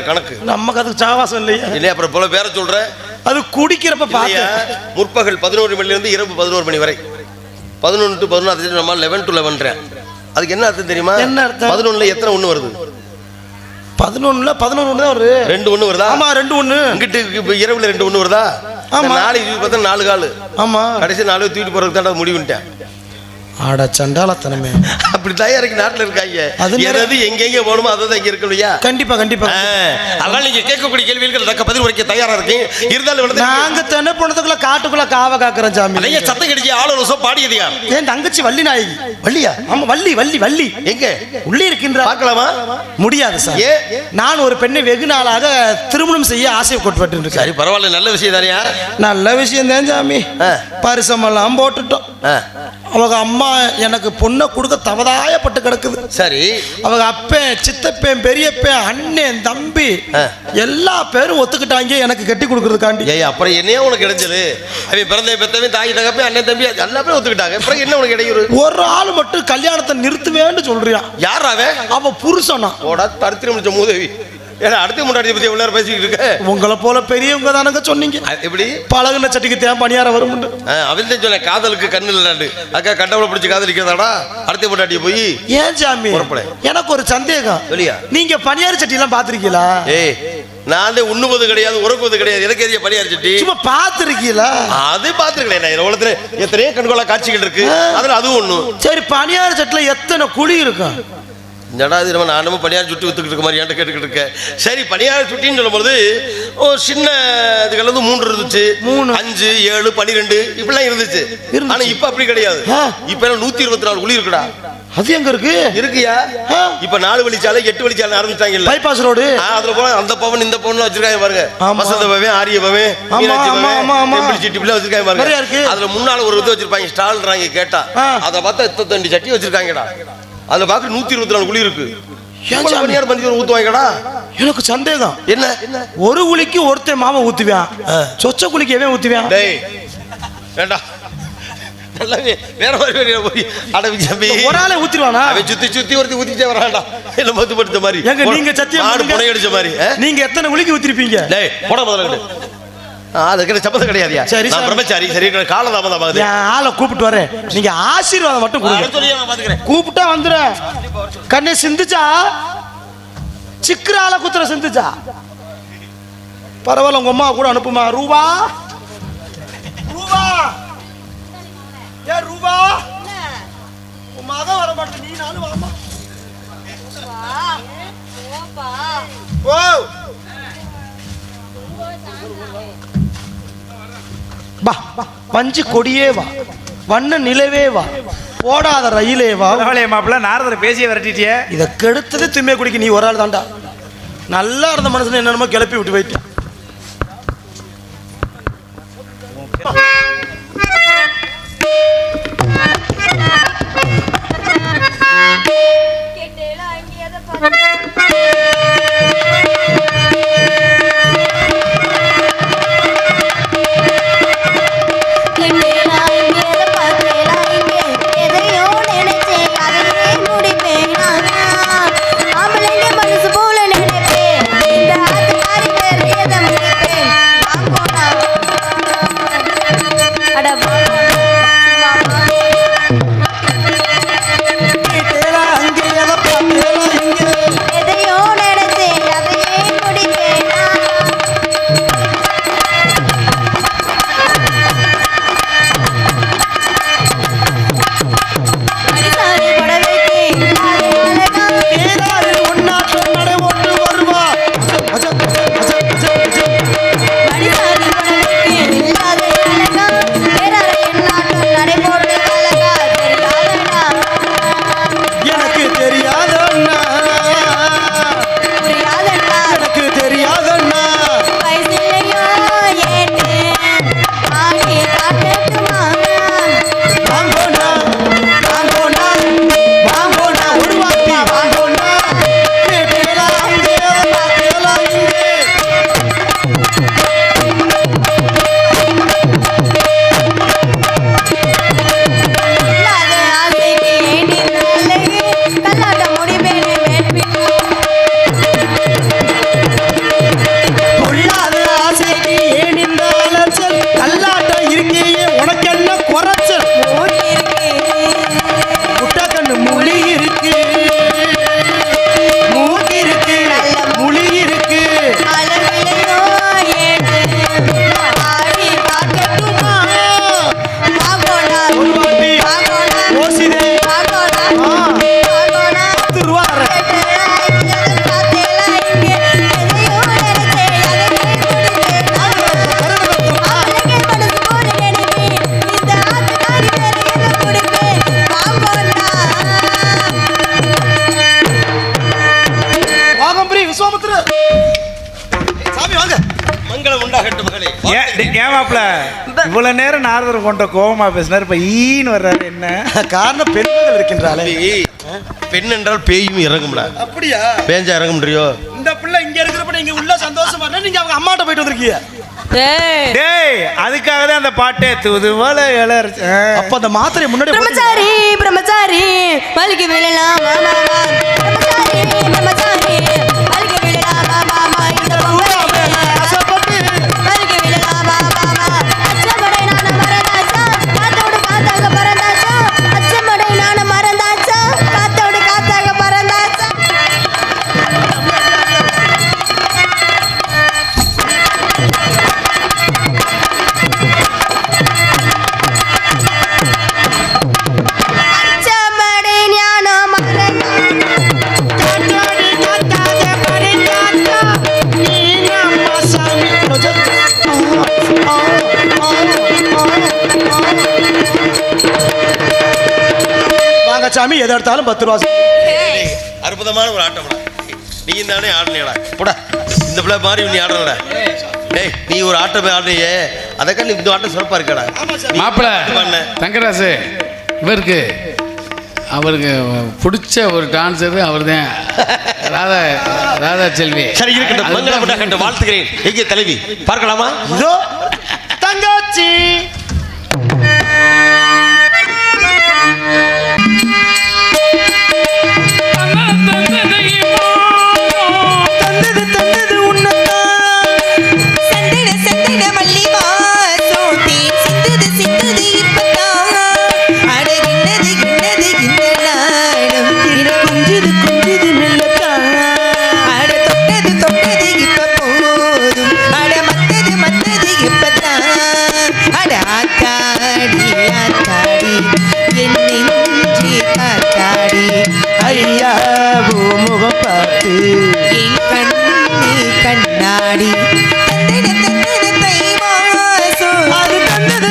கணக்கு நமக்கு அதுக்கு சாவாசம் இல்லையா? இல்லையா? அப்புறம் போல பேர சொல்றேன். அது குடிக்கிறப்ப பாத்தியா முற்பகல் 11 மணிலிருந்து இரவு 11 மணி வரை 11 to 11 நம்ம 11 to 11. அதுக்கு என்ன அர்த்தம் தெரியுமா? என்ன அர்த்தம்? 11ல எத்தனை ஒண்ணு வருது? 11ல 11 ஒண்ணு தான் வருது. 2 ஒண்ணு வருதா? ஆமா 2 ஒண்ணு. இங்கிட்டு இரவுல 2 ஒண்ணு வருதா? ஆமா. நாளைக்கு பார்த்தா 4 கால். ஆமா. கடைசி 4 தூக்கிட்டு போறதுக்கு தான் முடிவுன்ட்டேன். ஆட சண்டாலத்தனமே. அப்படி தயாரிக்கு நாட்டில் இருக்காங்க. எது எங்கெங்க போகணுமோ அதான் இங்க இருக்கலையா? கண்டிப்பா கண்டிப்பா. அதனால நீங்க கேட்கக்கூடிய கேள்விகளுக்கு தக்க பதில் உரைக்க தயாரா இருக்கீங்க. இருந்தாலும் நாங்க தென்னை போனதுக்குள்ள காட்டுக்குள்ள காவ காக்குறோம் சாமி. நீங்க சத்தம் கடிச்சு ஆளோசம் பாடியது யார்? என் தங்கச்சி வள்ளி நாயகி. வள்ளியா? ஆமா வள்ளி வள்ளி வள்ளி. எங்க? உள்ளே இருக்கின்ற. பார்க்கலாமா? முடியாது சார். நான் ஒரு பெண்ணை வெகு நாளாக திருமணம் செய்ய ஆசை கொட்டுப்பட்டு இருக்கேன். சரி பரவாயில்ல, நல்ல விஷயம் தானியா? நல்ல விஷயம் தான் சாமி. பரிசமெல்லாம் போட்டுட்டோம். அவங்க அம்மா எனக்கு பொண்ணை கொடுக்க தவதாயப்பட்டு கிடக்குது. சரி. அவங்க அப்பன் சித்தப்பேன் பெரியப்பேன் அண்ணன் தம்பி எல்லா பேரும் ஒத்துக்கிட்டாங்க எனக்கு கட்டி கொடுக்கறதுக்காண்டி. அப்புறம் என்னையா உனக்கு கிடைச்சது? அவன் பிறந்த பெத்தவன் தாய் தகப்பே அண்ணன் தம்பி எல்லா பேரும் ஒத்துக்கிட்டாங்க. அப்புறம் என்ன உனக்கு இடையூறு? ஒரு ஆள் மட்டும் கல்யாணத்தை நிறுத்துவேன்னு சொல்றியா? யார் அவன்? அவன் புருஷனா? தரித்திரம் முடிச்ச மூதேவி. அடுத்த முன்னாடி பத்தி எவ்வளவு பேசிக்கிட்டு இருக்க? உங்களை போல பெரியவங்க தானங்க சொன்னீங்க. எப்படி? பழகுன சட்டிக்கு தேன் பணியார வரும். அவன் தான் சொன்ன காதலுக்கு கண்ணு இல்லாண்டு அக்கா கண்டவளை பிடிச்சி காதலிக்கிறதாடா அடுத்த முன்னாடியே போய். ஏன் சாமி எனக்கு ஒரு சந்தேகம். நீங்க பணியார சட்டி எல்லாம் பாத்திருக்கீங்களா? நான் உண்ணுவது கிடையாது உறக்குவது கிடையாது. எனக்கு எதிரிய பணியார சட்டி சும்மா பாத்திருக்கீங்களா? அது பாத்துருக்கேன். உலகத்துல எத்தனையோ கண்கொள்ளா காட்சிகள் இருக்கு. அதுல அதுவும் ஒண்ணு. சரி பணியார சட்டில எத்தனை குழி இருக்கும்? ஜடாது நம்ம நானும் பணியார சுட்டி வித்துக்கிட்டு இருக்க மாதிரி என்கிட்ட கேட்டுக்கிட்டு இருக்கேன். சரி பணியார சுட்டின்னு சொல்லும்போது ஒரு சின்ன இதுகள் வந்து 3 இருந்துச்சு, 5, 7, 12 இப்படிலாம் இருந்துச்சு. ஆனா இப்ப அப்படி கிடையாது. இப்ப 124 குழி இருக்குடா. அது எங்க இருக்கு? இருக்குயா. இப்ப 4 வழிச்சாலை 8 வழிச்சாலை ஆரம்பிச்சாங்க. Bypass road. அதுல போல அந்த பவன் இந்த பவன் வச்சிருக்காங்க பாருங்க. வசந்த பவன், ஆரிய பவன், மீனாட்சி பவன், டெம்பிள் சிட்டி இப்படி வச்சிருக்காங்க பாருங்க. அதுல முன்னால ஒரு இது வச்சிருப்பாங்க ஸ்டால்ன்றாங்க. கேட்டா அதை பார்த்தா 82 சட்டி வச்சிருக்காங்கடா. அதுல பாக்க 124 குழி இருக்கு. ஊத்துவாங்கடா. எனக்கு சந்தேகம். என்ன ஒரு குழிக்கு ஒருத்தன் மாமா ஊத்துவான், சொச்ச குழிக்கு எவன் ஊத்துவான்? வேண்டாம் வேற மாதிரி ஒரு ஆளை ஊத்திடுவானா? சுத்தி சுத்தி ஒருத்தி ஊத்திட்டே வரான்டா. இல்ல மத்து படுத்த மாதிரி. நீங்க சத்தியம் அடிச்ச மாதிரி நீங்க எத்தனை குழிக்கு ஊத்திருப்பீங்க? போட முதல்ல அதுக்கு சப்பதம் கிடையாதுயா. சரி பிரம்மச்சாரி. சரி காலதாமதம் ஆகுது. ஆளை கூப்பிட்டு வரேன். நீங்க ஆசீர்வாதம் மட்டும் கொடுங்க. கூப்பிட்டா வந்துடுறேன். கண்ணே சிந்துச்சா சிக்கிற ஆளை குத்துற சிந்துச்சா பரவாயில்ல. உங்க அம்மா கூட அனுப்புமா. ரூபா ரூபா ஏ ரூபா உன் மகன் வர மாட்டேன். நீ நானும் வாமா. ஓ வா வஞ்சி கொடியே வா, வண்ண நிலவே வா, போடாத ரயிலே வா. மாப்பிள்ள நாரதரை பேசியே விரட்டிட்டியே. இதை கெடுத்தது திம்மே குடிக்க நீ ஒரு ஆள் தாண்டா. நல்லா இருந்த மனுஷன் என்னென்னமோ கிளப்பி விட்டு போயிட்டு. இவ்வளவு நேரம் நாரதர் கொண்ட கோவமா பேசினார், இப்ப ஈன்னு வர்றாரு. என்ன காரணம்? பெண்கள் இருக்கின்றாளே. பெண் என்றால் பேயும் இறங்கும்ல. அப்படியா? பேஞ்சா இறங்க முடியோ? இந்த பிள்ளை இங்க இருக்கிறப்ப நீங்க உள்ள சந்தோஷமா இருந்தா நீங்க அவங்க அம்மாட்ட போயிட்டு வந்திருக்கீங்க. டேய், அதுக்காக தான் அந்த பாட்டே தூது போல இளர். அப்ப அந்த மாத்திரை முன்னாடி பிரம்மச்சாரி பிரம்மச்சாரி மல்லிகை விழலாம் மாமா, பிரம்மச்சாரி பிரம்மச்சாரி மல்லிகை விழலாம் மாமா, இந்த மல்லிகை விழலாம் மாமா, அச்சமடை நான மறந்தாச்சா காத்தோடு காத்தாக பறந்தாச்சா, அச்சமடை நான மறந்தாச்சா காத்தோடு காத்தாக பறந்தாச்சா. சாமி எதை எடுத்தாலும் 10 ரூபா. அற்புதமான ஒரு ஆட்டம். நீ தானே ஆடலையடா போடா, இந்த பிள்ளை மாதிரி நீ ஆடலடா. டேய், நீ ஒரு ஆட்டம் ஆடலையே, அதற்காக நீ இந்த ஆட்டம் சிறப்பா இருக்கடா. மாப்பிள்ள தங்கராசு, இவருக்கு அவருக்கு பிடிச்ச ஒரு டான்ஸர் அவர் தான், ராதா செல்வி. சரி, இருக்கட்டும். மங்களம் கண்டு வாழ்த்துகிறேன். எங்கே தலைவி பார்க்கலாமா? இதோ தங்கச்சி. கண்ணாடி அது தந்தது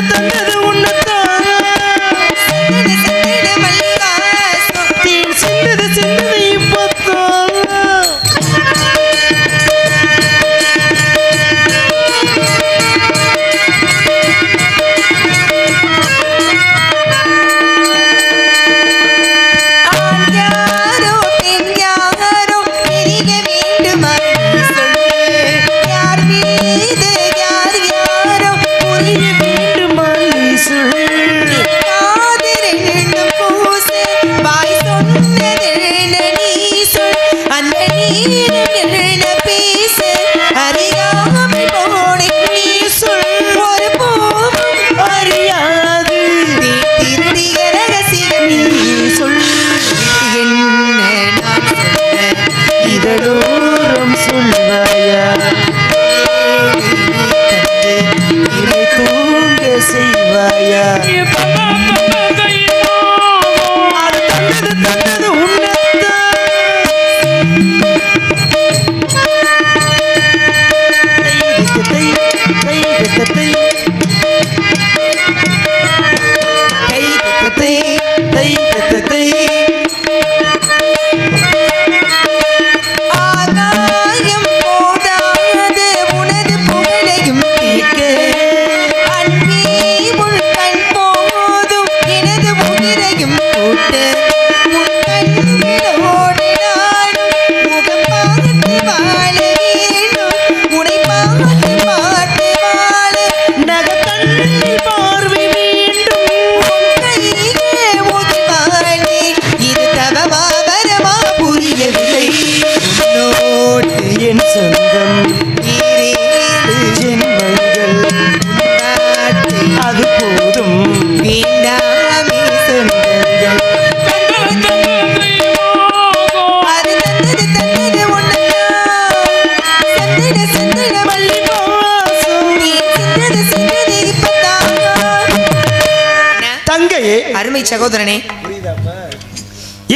சகோதரனே.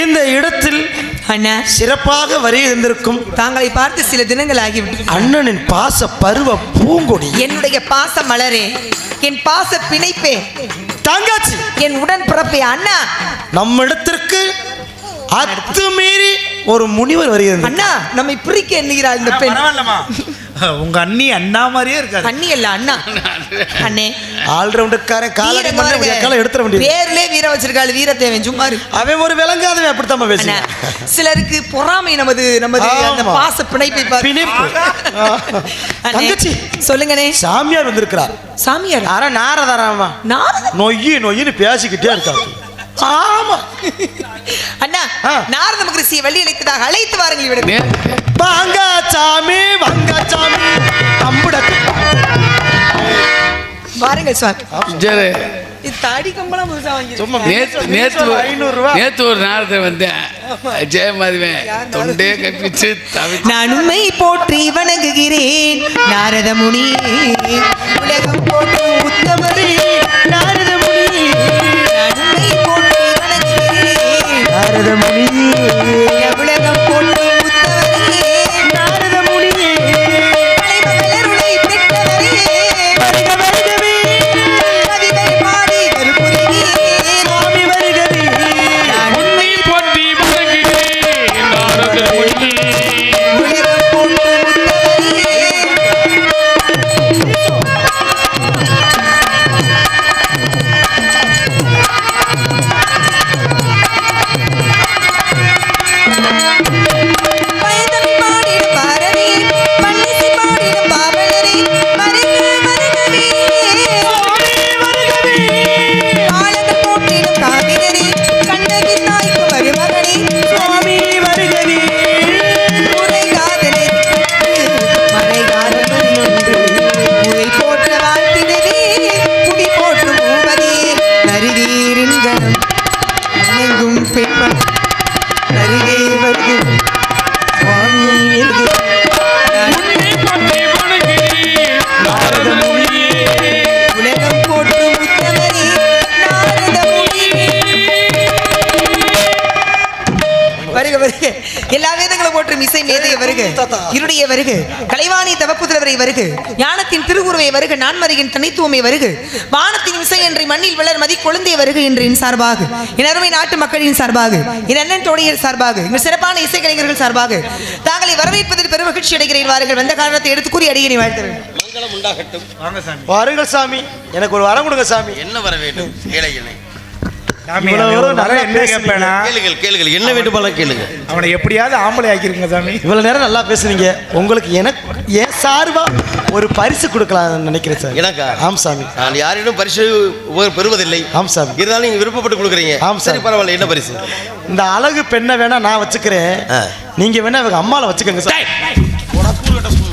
இந்த இடத்தில் அண்ணா, சிறப்பாக வருகை இருந்திருக்கும் தாங்களை பார்த்து சில தினங்கள் ஆகிவிட்டு அண்ணனின் பாச பருவ பூங்கொடி, என்னுடைய பாச மலரே, என் பாச பிணைப்பே, தங்கச்சி, என் உடன் பிறப்பே அண்ணா. நம்ம இடத்திற்கு அத்துமீறி ஒரு முனிவர் வருகிறது. அண்ணா, நம்மை பிரிக்க எண்ணுகிறாள் இந்த பெண். பரவாயில்லம்மா, உங்க அண்ணி அண்ணா மாதிரியே இருக்காரு. அண்ணி அல்ல அண்ணா. அண்ணே, ஆல்ரவுண்டுக்காரன் காலம் எடுத்துட வேண்டியது. பேர்லே வீரம் வச்சிருக்காள், வீரத்தேவன் சும்மா இரு. அவன் ஒரு விளங்காதவன், அப்படித்தான் அண்ணா, பேசுறேன். சிலருக்கு பொறாமை நமது அந்த ஆமா. பாச பிணைப்பை பார்த்து. பிணைப்பு. அண்ணே, தங்கச்சி, சொல்லுங்கண்ணே. சாமியார் வந்திருக்கிறார். சாமியார்? அரை நாரதாராமா நாரதர்? நொய்யின்னு பேசிக்கிட்டே இருக்காங்க. ஆமா அண்ணா, நாரத மகரிஷியை வள்ளி அழைத்ததாக அழைத்து வாருங்கள் இவரை. வாங்க சாமி, வாங்க சாமி, அம்புடக்கு வாருங்கள் சுவாமி. சரி, இது தாடி கம்பளம் புதுசா வாங்கி. சும்மா நேத்து 500 ரூபா. நேத்து ஒரு நேரத்தை வந்தேன், ஜெயமாதிவன் தொண்டே கப்பிச்சு தவிச்சு. நான் உண்மை போற்றி வணங்குகிறேன் நாரத முனி, உலகம் போற்று உத்தமரே நாரத முனி. நான் உண்மை போற்றி வணங்குகிறேன் நாரத முனி, உலகம் போற்று உத்தமரே நாரத முனி. மலைமகளருளை பெற்றவரே வருக வருகவே, கவிதை பாடி கருப்புரிவே சுவாமி வருகவே. நான் உண்மை போற்றி வணங்குகிறேன் நாரத முனி. உலகம் போற்று உத்தமரே. பயந்தமை பாடிடும் பாரதி, பன்னிசை பாடிடும் பாவலரே வருக வருகவே. காலங்கள் போற்றிடும் காவிரரே, கண்ணகி தாய்க்கு மருமகனே சுவாமி வருகவே. முறைகாதலை மறைகாதல் ஒன்று முறை போற்ற வாழ்த்திடவே, குடி போற்றும் மூவரே வருவீரின் கணம் எங்கும் பெண்மண் வருகே வருகே சுவாமி வருகே. போற்றி வணங்குகிறேன் நாரத முனி. உலகம் போற்றும் உத்தமரே நாரத முனி. வருக வருக, எல்லா வேதங்களும் போற்றும் இசை மேதைய வருக, இருடைய வருக, கலைவாணி தவப்புதல்வரை வருக, ஞானத்தின் திருவுருவை வருக, நான்மறையின் தனித்துவமை வருக, வானத்தின் இசை என்று மண்ணில் வளர் மதி கொழுந்தே வருக என்று என் சார்பாக, என் அருமை நாட்டு மக்களின் சார்பாக, என் அண்ணன் தோழியர் சார்பாக, எங்கள் சிறப்பான இசை கலைஞர்கள் சார்பாக தாங்களை வரவேற்பதில் பெரும் மகிழ்ச்சி அடைகிறேன். வாருங்கள், வந்த காரணத்தை எடுத்து கூறி அடியை வாழ்த்துறேன். மங்களம் உண்டாகட்டும். வாங்க சாமி. வாருங்கள் சாமி, எனக்கு ஒரு வரம் கொடுங்க சாமி. என்ன வர வேண்டும் கேளுங்க. சாமி, இவ்வளவு அவன் நல்லா என்ன கேட்பேனா? கேளுங்கள், என்ன வேண்டுமாலும் கேளுங்க. அவனை எப்படியாவது ஆம்பளை ஆக்கிருங்க சாமி. இவ்வளவு நேரம் நல்லா பேசுனீங்க, உங்களுக்கு எனக்கு என் சார்பா ஒரு பரிசு கொடுக்கலாம் நினைக்கிறேன் சார். எனக்கா? ஆம் சாமி. நான் யாரிடம் பரிசு பெறுவதில்லை. ஆம் சாமி. இருந்தாலும் நீங்க விருப்பப்பட்டு கொடுக்குறீங்க. ஆம் சரி, சார். பரவாயில்ல. என்ன பரிசு? இந்த அழகு பெண்ணை வேணா நான் வச்சுக்கிறேன், நீங்க வேணா இவங்க அம்மாவை வச்சுக்கோங்க சார். போடா, கூறுகட்ட சும்மா.